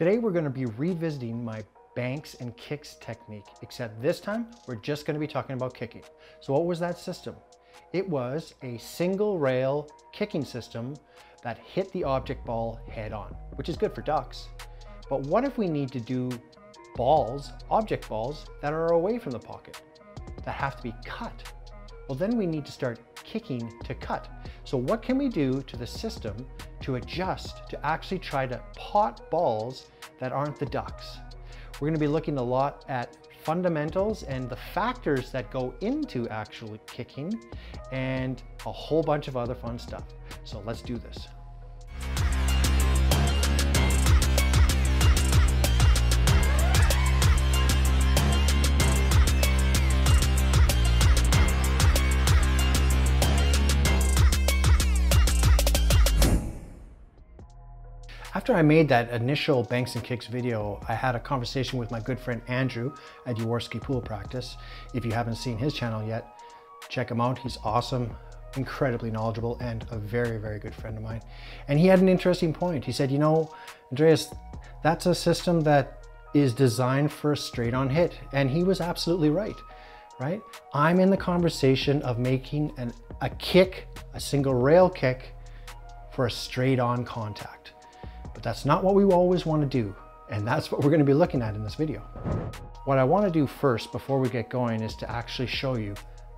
Today we're going to be revisiting my banks and kicks technique, except this time we're just going to be talking about kicking. So what was that system? It was a single rail kicking system that hit the object ball head on, which is good for ducks. But what if we need to do balls, object balls, that are away from the pocket, that have to be cut? Well, then we need to start kicking to cut. So what can we do to the system to adjust to actually try to pot balls that aren't the ducks? We're going to be looking a lot at fundamentals and the factors that go into actually kicking and a whole bunch of other fun stuff. So let's do this. After I made that initial banks and kicks video, I had a conversation with my good friend Andrew at Yaworski Pool Practice. If you haven't seen his channel yet, check him out. He's awesome, incredibly knowledgeable, and a very, very good friend of mine. And he had an interesting point. He said, you know, Andreas, that's a system that is designed for a straight on hit. And he was absolutely right, right? I'm in the conversation of making a kick, a single rail kick for a straight on contact. But that's not what we always want to do. And that's what we're going to be looking at in this video. What I want to do first before we get going is to actually show you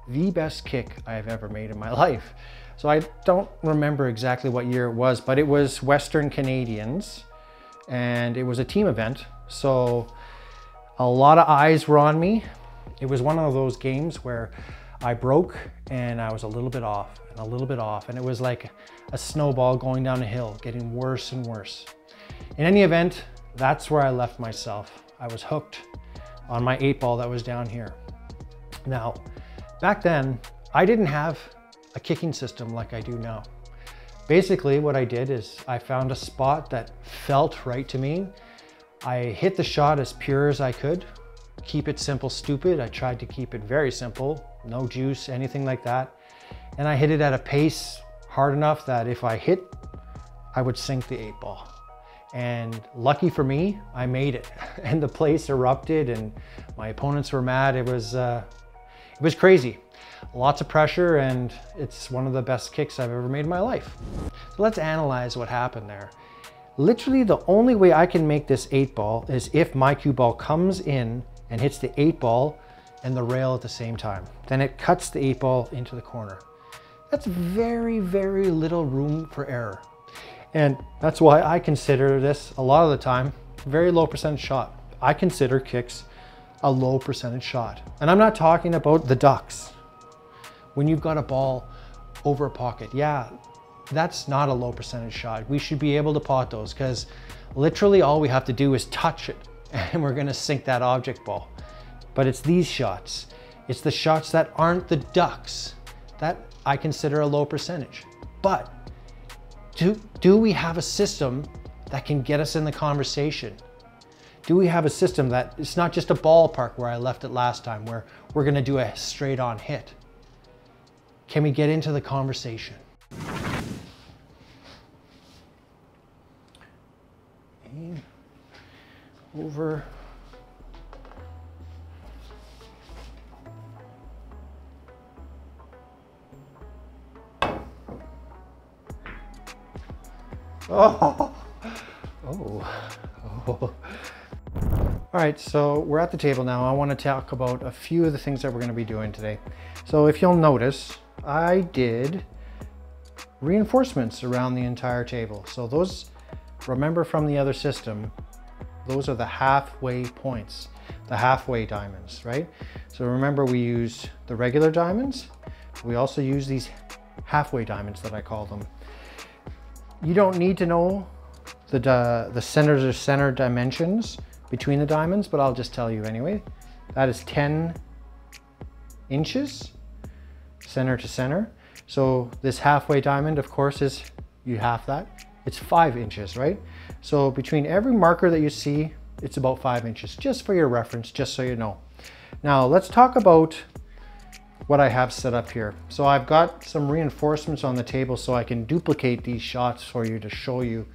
the best kick I have ever made in my life. So I don't remember exactly what year it was, but it was Western Canadians and it was a team event. So a lot of eyes were on me. It was one of those games where I broke and I was a little bit off and a little bit off. And it was like a snowball going down a hill, getting worse and worse. In any event, that's where I left myself. I was hooked on my 8-ball that was down here. Now, back then, I didn't have a kicking system like I do now. Basically, what I did is I found a spot that felt right to me. I hit the shot as pure as I could. Keep it simple, stupid. I tried to keep it very simple, no juice, anything like that. And I hit it at a pace hard enough that if I hit, I would sink the 8-ball. And lucky for me, I made it. And the place erupted and my opponents were mad. It was crazy. Lots of pressure, and it's one of the best kicks I've ever made in my life. So let's analyze what happened there. Literally the only way I can make this 8-ball is if my cue ball comes in and hits the 8-ball and the rail at the same time. Then it cuts the 8-ball into the corner. That's very, very little room for error. And that's why I consider this a lot of the time, very low percentage shot. I consider kicks a low percentage shot. And I'm not talking about the ducks. When you've got a ball over a pocket, yeah, that's not a low percentage shot. We should be able to pot those because literally all we have to do is touch it and we're gonna sink that object ball. But it's these shots. It's the shots that aren't the ducks that I consider a low percentage. But do we have a system that can get us in the conversation? Do we have a system that it's not just a ballpark where I left it last time, where we're gonna do a straight on hit? Can we get into the conversation? And over. Oh. All right, so we're at the table now. I want to talk about a few of the things that we're going to be doing today. So if you'll notice, I did reinforcements around the entire table. So those, remember from the other system, those are the halfway points, the halfway diamonds, right? So remember, we use the regular diamonds. We also use these halfway diamonds that I call them. You don't need to know the center to center dimensions between the diamonds, but I'll just tell you anyway. That is 10 inches center to center. So this halfway diamond, of course, is you half that. It's 5 inches, right? So between every marker that you see, it's about 5 inches, just for your reference, just so you know. Now let's talk about what I have set up here. So I've got some reinforcements on the table so I can duplicate these shots for you to show you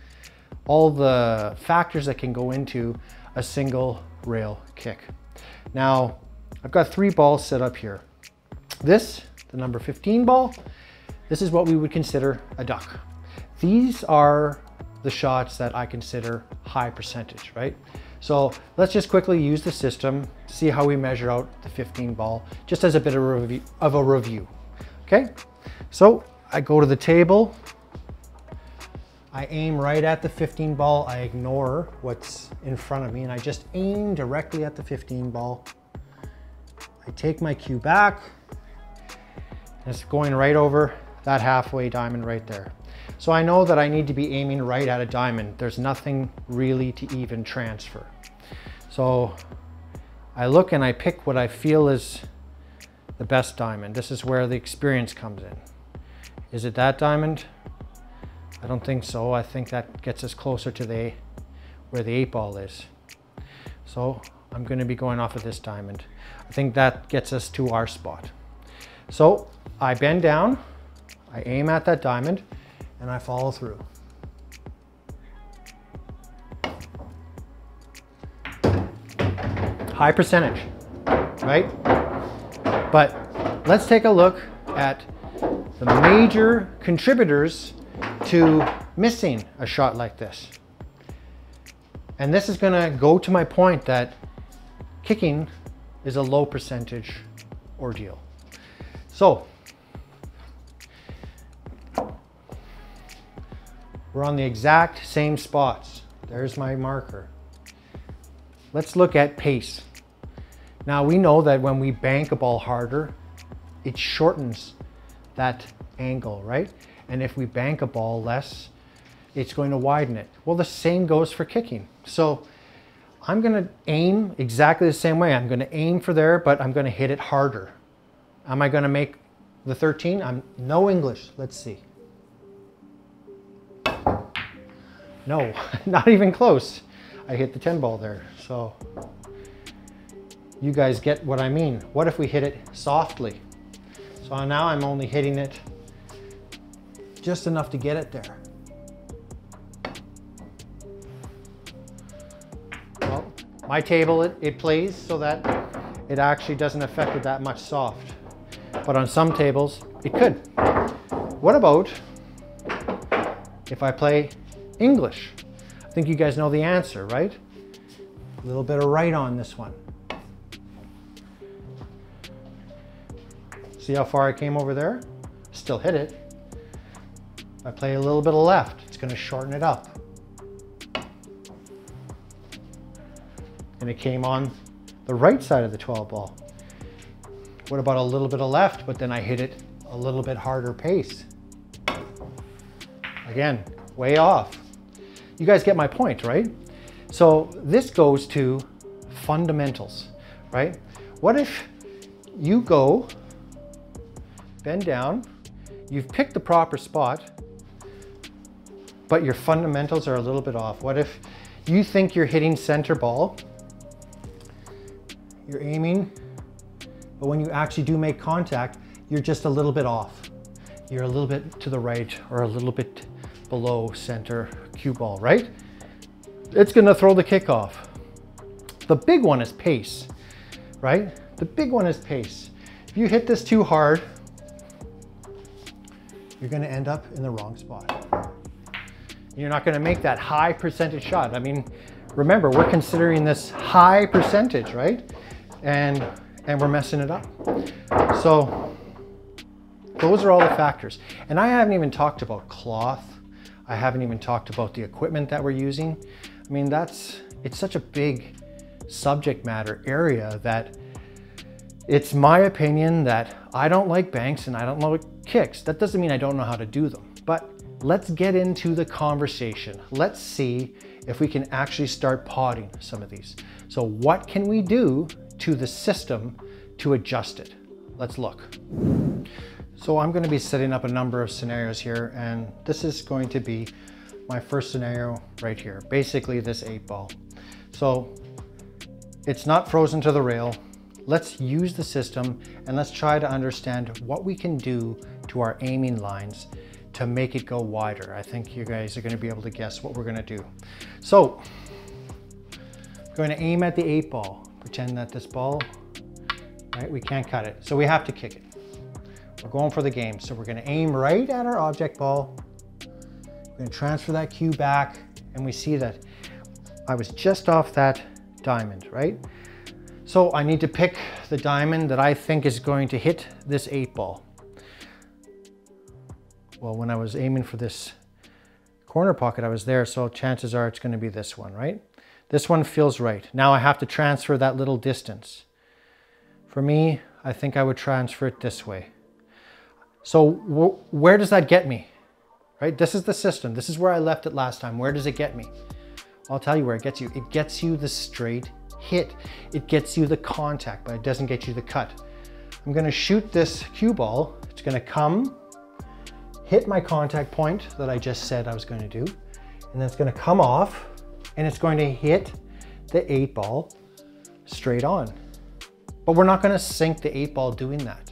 all the factors that can go into a single rail kick. Now, I've got 3 balls set up here. This, the number 15 ball, this is what we would consider a duck. These are the shots that I consider high percentage, right? So let's just quickly use the system, see how we measure out the 15 ball, just as a bit of a review. Okay, so I go to the table, I aim right at the 15 ball, I ignore what's in front of me, and I just aim directly at the 15 ball. I take my cue back, and it's going right over that halfway diamond right there. So I know that I need to be aiming right at a diamond. There's nothing really to even transfer. So I look and I pick what I feel is the best diamond. This is where the experience comes in. Is it that diamond? I don't think so. I think that gets us closer to where the 8 ball is. So I'm going to be going off of this diamond. I think that gets us to our spot. So I bend down, I aim at that diamond, and I follow through. High percentage, right? But let's take a look at the major contributors to missing a shot like this. And this is gonna go to my point that kicking is a low percentage ordeal. So, we're on the exact same spots. There's my marker. Let's look at pace. Now we know that when we bank a ball harder, it shortens that angle, right? And if we bank a ball less, it's going to widen it. Well, the same goes for kicking. So I'm gonna aim exactly the same way. I'm gonna aim for there, but I'm gonna hit it harder. Am I gonna make the 13? I'm no English, let's see. No, not even close. I hit the 10 ball there. So you guys get what I mean. What if we hit it softly? So now I'm only hitting it just enough to get it there. Well, my table, it plays so that it actually doesn't affect it that much soft. But on some tables, it could. What about if I play English? I think you guys know the answer, right? A little bit of right on this one. See how far I came over there? Still hit it. If I play a little bit of left, it's going to shorten it up. And it came on the right side of the 12 ball. What about a little bit of left, but then I hit it a little bit harder pace? Again, way off. You guys get my point, right? So this goes to fundamentals, right? What if you go, bend down, you've picked the proper spot, but your fundamentals are a little bit off? What if you think you're hitting center ball, you're aiming, but when you actually do make contact, you're just a little bit off. You're a little bit to the right or a little bit below center cue ball, right? It's gonna throw the kick off. The big one is pace, right? The big one is pace. If you hit this too hard, you're gonna end up in the wrong spot. You're not gonna make that high percentage shot. I mean, remember, we're considering this high percentage, right? And we're messing it up. So those are all the factors. And I haven't even talked about cloth. I haven't even talked about the equipment that we're using. I mean, it's such a big subject matter area that it's my opinion that I don't like banks and I don't like kicks. That doesn't mean I don't know how to do them, but let's get into the conversation. Let's see if we can actually start potting some of these. So what can we do to the system to adjust it? Let's look. So I'm going to be setting up a number of scenarios here, and this is going to be my first scenario right here. Basically this 8 ball. So it's not frozen to the rail. Let's use the system and let's try to understand what we can do to our aiming lines to make it go wider. I think you guys are going to be able to guess what we're going to do. So we're going to aim at the 8 ball. Pretend that this ball, right, we can't cut it. So we have to kick it. We're going for the game. So we're going to aim right at our object ball. We're going to transfer that cue back, and we see that I was just off that diamond, right? So I need to pick the diamond that I think is going to hit this 8 ball. Well, when I was aiming for this corner pocket, I was there, so chances are it's going to be this one, right? This one feels right. Now I have to transfer that little distance. For me, I think I would transfer it this way. So where does that get me? Right? This is the system. This is where I left it last time. Where does it get me? I'll tell you where it gets you. It gets you the straight hit. It gets you the contact, but it doesn't get you the cut. I'm going to shoot this cue ball. It's going to come, hit my contact point that I just said I was going to do, and then it's going to come off, and it's going to hit the 8 ball straight on. But we're not going to sink the 8 ball doing that,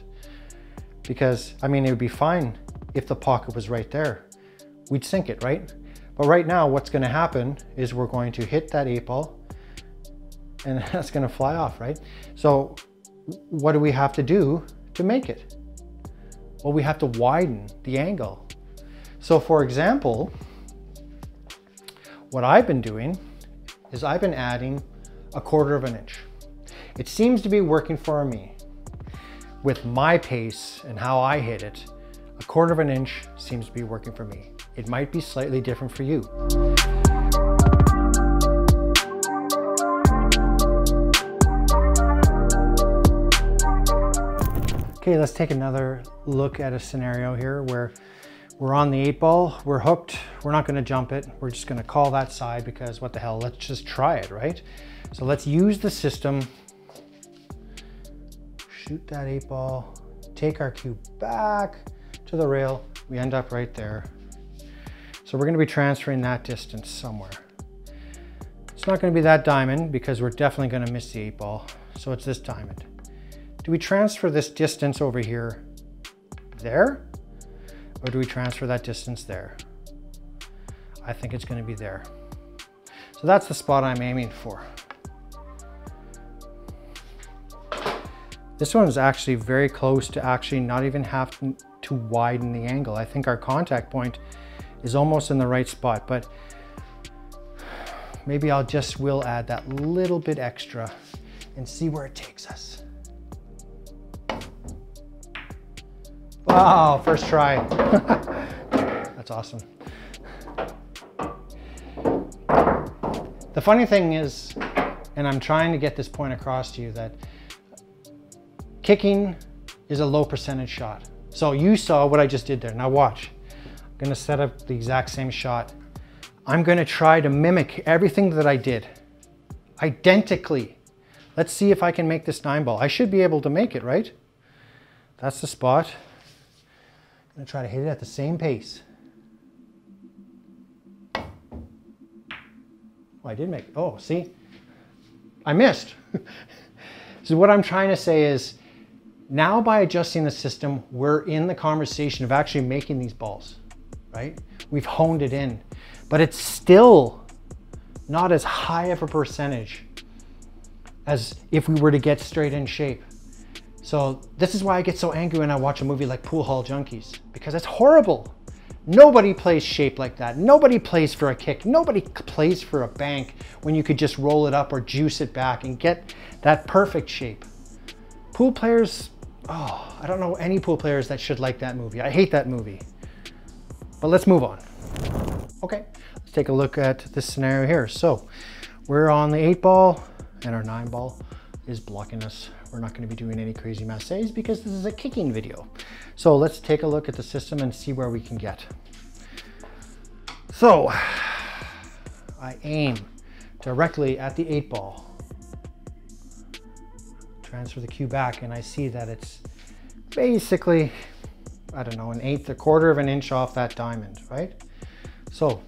because I mean, it would be fine if the pocket was right there. We'd sink it, right? But right now, what's going to happen is we're going to hit that 8 ball, and that's going to fly off, right? So what do we have to do to make it? Well, we have to widen the angle. So for example, what I've been doing is I've been adding 1/4 inch. It seems to be working for me. With my pace and how I hit it, 1/4 inch seems to be working for me. It might be slightly different for you. Okay, let's take another look at a scenario here where we're on the 8 ball, we're hooked, we're not gonna jump it, we're just gonna call that side because what the hell, let's just try it, right? So let's use the system, shoot that 8 ball, take our cue back to the rail, we end up right there. So we're gonna be transferring that distance somewhere. It's not gonna be that diamond because we're definitely gonna miss the 8 ball, so it's this diamond. Do we transfer this distance over here there, or do we transfer that distance there? I think it's going to be there. So that's the spot I'm aiming for. This one is actually very close to actually not even having to widen the angle. I think our contact point is almost in the right spot, but maybe I'll just will add that little bit extra and see where it takes us. Wow, first try. That's awesome. The funny thing is, and I'm trying to get this point across to you, that kicking is a low percentage shot. So you saw what I just did there. Now watch. I'm gonna set up the exact same shot. I'm gonna try to mimic everything that I did, identically. Let's see if I can make this 9 ball. I should be able to make it, right? That's the spot. I'm gonna try to hit it at the same pace. Oh, I did make it. Oh, see? I missed. So what I'm trying to say is, now by adjusting the system, we're in the conversation of actually making these balls, right? We've honed it in, but it's still not as high of a percentage as if we were to get straight in shape. So this is why I get so angry when I watch a movie like Pool Hall Junkies, because it's horrible. Nobody plays shape like that. Nobody plays for a kick. Nobody plays for a bank when you could just roll it up or juice it back and get that perfect shape. Pool players, oh, I don't know any pool players that should like that movie. I hate that movie. But let's move on. Okay, let's take a look at this scenario here. So we're on the 8 ball and our 9 ball is blocking us. We're not going to be doing any crazy massages because this is a kicking video. So let's take a look at the system and see where we can get. So I aim directly at the 8 ball. Transfer the cue back and I see that it's basically, I don't know, 1/8, 1/4 inch off that diamond, right? So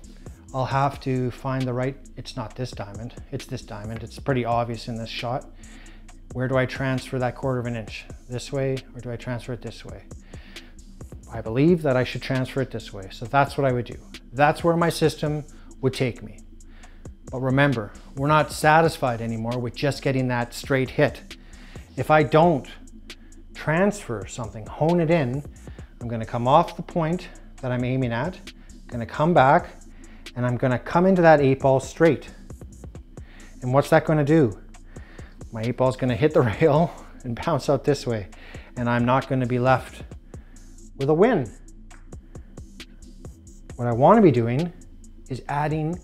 I'll have to find the right, it's not this diamond, it's this diamond. It's pretty obvious in this shot. Where do I transfer that 1/4 inch? This way, or do I transfer it this way? I believe that I should transfer it this way. So that's what I would do. That's where my system would take me. But remember, we're not satisfied anymore with just getting that straight hit. If I don't transfer something, hone it in, I'm gonna come off the point that I'm aiming at, gonna come back, and I'm gonna come into that 8-ball straight. And what's that gonna do? My 8-ball is gonna hit the rail and bounce out this way, and I'm not gonna be left with a win. What I wanna be doing is adding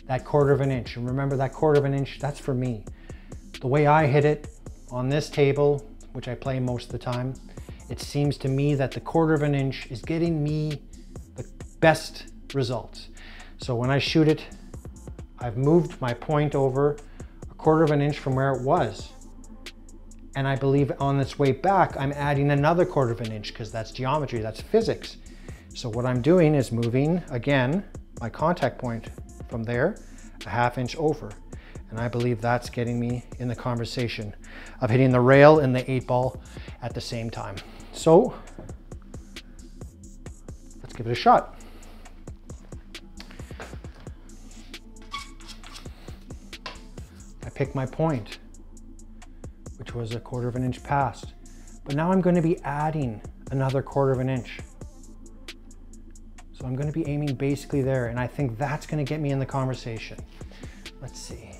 that 1/4 of an inch. And remember, that 1/4 of an inch, that's for me. The way I hit it on this table, which I play most of the time, it seems to me that the 1/4 of an inch is getting me the best results. So when I shoot it, I've moved my point over a 1/4 of an inch from where it was. And I believe on its way back, I'm adding another 1/4 of an inch because that's geometry, that's physics. So what I'm doing is moving, again, my contact point from there, a 1/2 inch over. And I believe that's getting me in the conversation of hitting the rail and the 8-ball at the same time. So let's give it a shot. I picked my point, which was a 1/4 of an inch past. But now I'm going to be adding another 1/4 of an inch. So I'm going to be aiming basically there, and I think that's going to get me in the conversation. Let's see.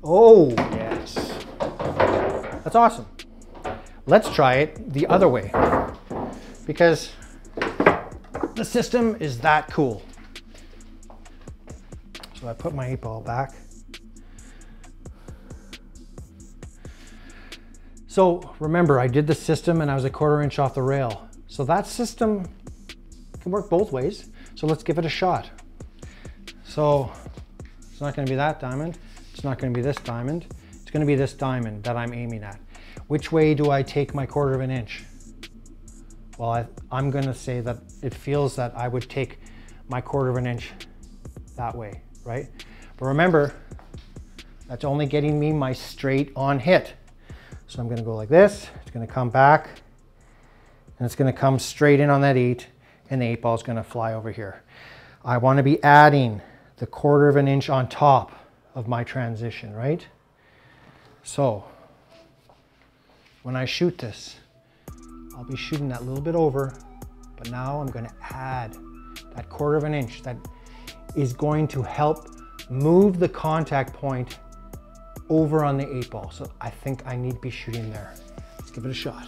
Oh, yes. That's awesome. Let's try it the other way, because the system is that cool. So I put my 8-ball back. So remember, I did the system and I was a 1/4 inch off the rail. So that system can work both ways. So let's give it a shot. So it's not going to be that diamond. It's not going to be this diamond. It's going to be this diamond that I'm aiming at. Which way do I take my 1/4 of an inch? Well, I'm going to say that it feels that I would take my 1/4 of an inch that way, right? But remember, that's only getting me my straight on hit. So I'm going to go like this. It's going to come back, and it's going to come straight in on that 8, and the 8-ball is going to fly over here. I want to be adding the 1/4 of an inch on top of my transition, right? So when I shoot this, I'll be shooting that little bit over, but now I'm going to add that 1/4 of an inch that is going to help move the contact point over on the 8-ball. So I think I need to be shooting there. Let's give it a shot.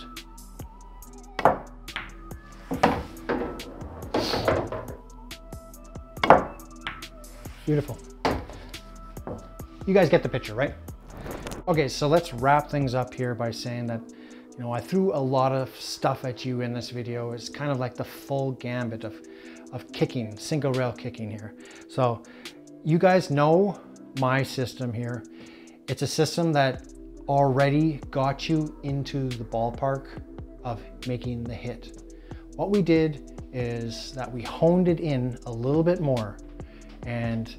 Beautiful. You guys get the picture, right? Okay, so let's wrap things up here by saying that, you know, I threw a lot of stuff at you in this video. It's kind of like the full gambit of kicking, single rail kicking here. So you guys know my system here. It's a system that already got you into the ballpark of making the hit. What we did is that we honed it in a little bit more. And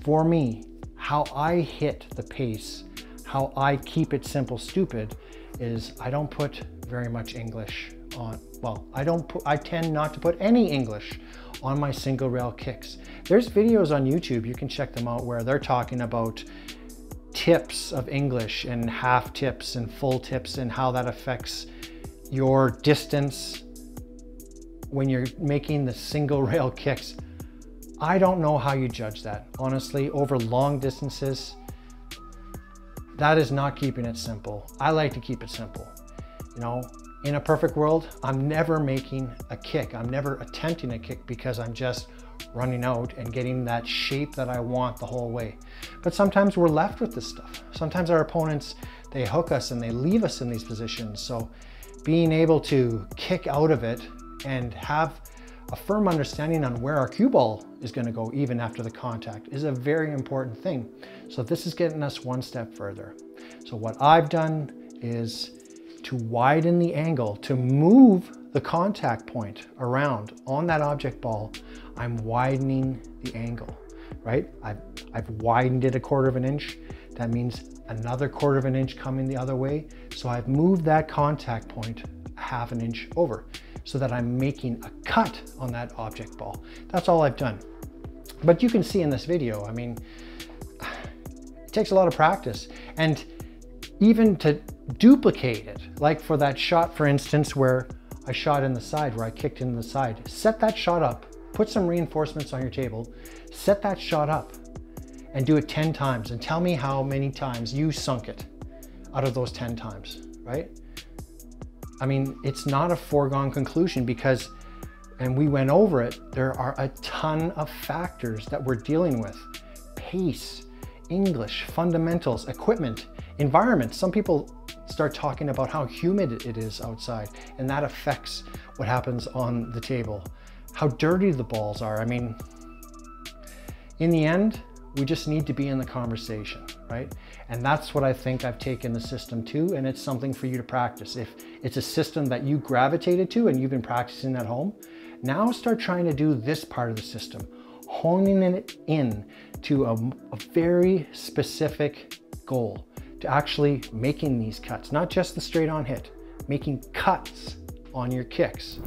for me, how I hit the pace, how I keep it simple, stupid, is I don't put very much English on. Well, I tend not to put any English on my single rail kicks. There's videos on YouTube, you can check them out, where they're talking about tips of English and half tips and full tips and how that affects your distance when you're making the single rail kicks. I don't know how you judge that. Honestly, over long distances, that is not keeping it simple. I like to keep it simple. You know, in a perfect world, I'm never making a kick. I'm never attempting a kick because I'm just running out and getting that shape that I want the whole way. But sometimes we're left with this stuff. Sometimes our opponents, they hook us and they leave us in these positions. So being able to kick out of it and have a firm understanding on where our cue ball is going to go even after the contact is a very important thing. So this is getting us one step further. So what I've done is to widen the angle, to move the contact point around on that object ball. I'm widening the angle, right? I've widened it a 1/4 of an inch. That means another 1/4 of an inch coming the other way. So I've moved that contact point 1/2 an inch over so that I'm making a cut on that object ball. That's all I've done. But you can see in this video, I mean, it takes a lot of practice. And even to duplicate it, like for that shot, for instance, where I shot in the side, where I kicked in the side, set that shot up, put some reinforcements on your table, set that shot up and do it 10 times and tell me how many times you sunk it out of those 10 times, right? I mean, it's not a foregone conclusion because, and we went over it, there are a ton of factors that we're dealing with. Pace, English, fundamentals, equipment, environment. Some people start talking about how humid it is outside, and that affects what happens on the table. How dirty the balls are. I mean, in the end, we just need to be in the conversation, right? And that's what I think I've taken the system to, and it's something for you to practice. If it's a system that you gravitated to and you've been practicing at home, now start trying to do this part of the system, honing it in to a very specific goal, to actually making these cuts, not just the straight on hit, making cuts on your kicks.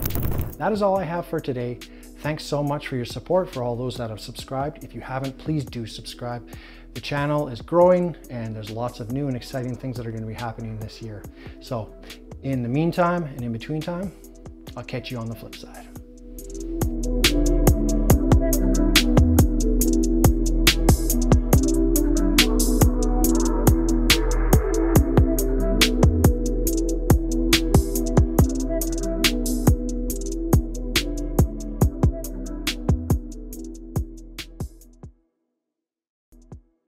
That is all I have for today. Thanks so much for your support, for all those that have subscribed. If you haven't, please do subscribe. The channel is growing and there's lots of new and exciting things that are going to be happening this year. So in the meantime and in between time, I'll catch you on the flip side.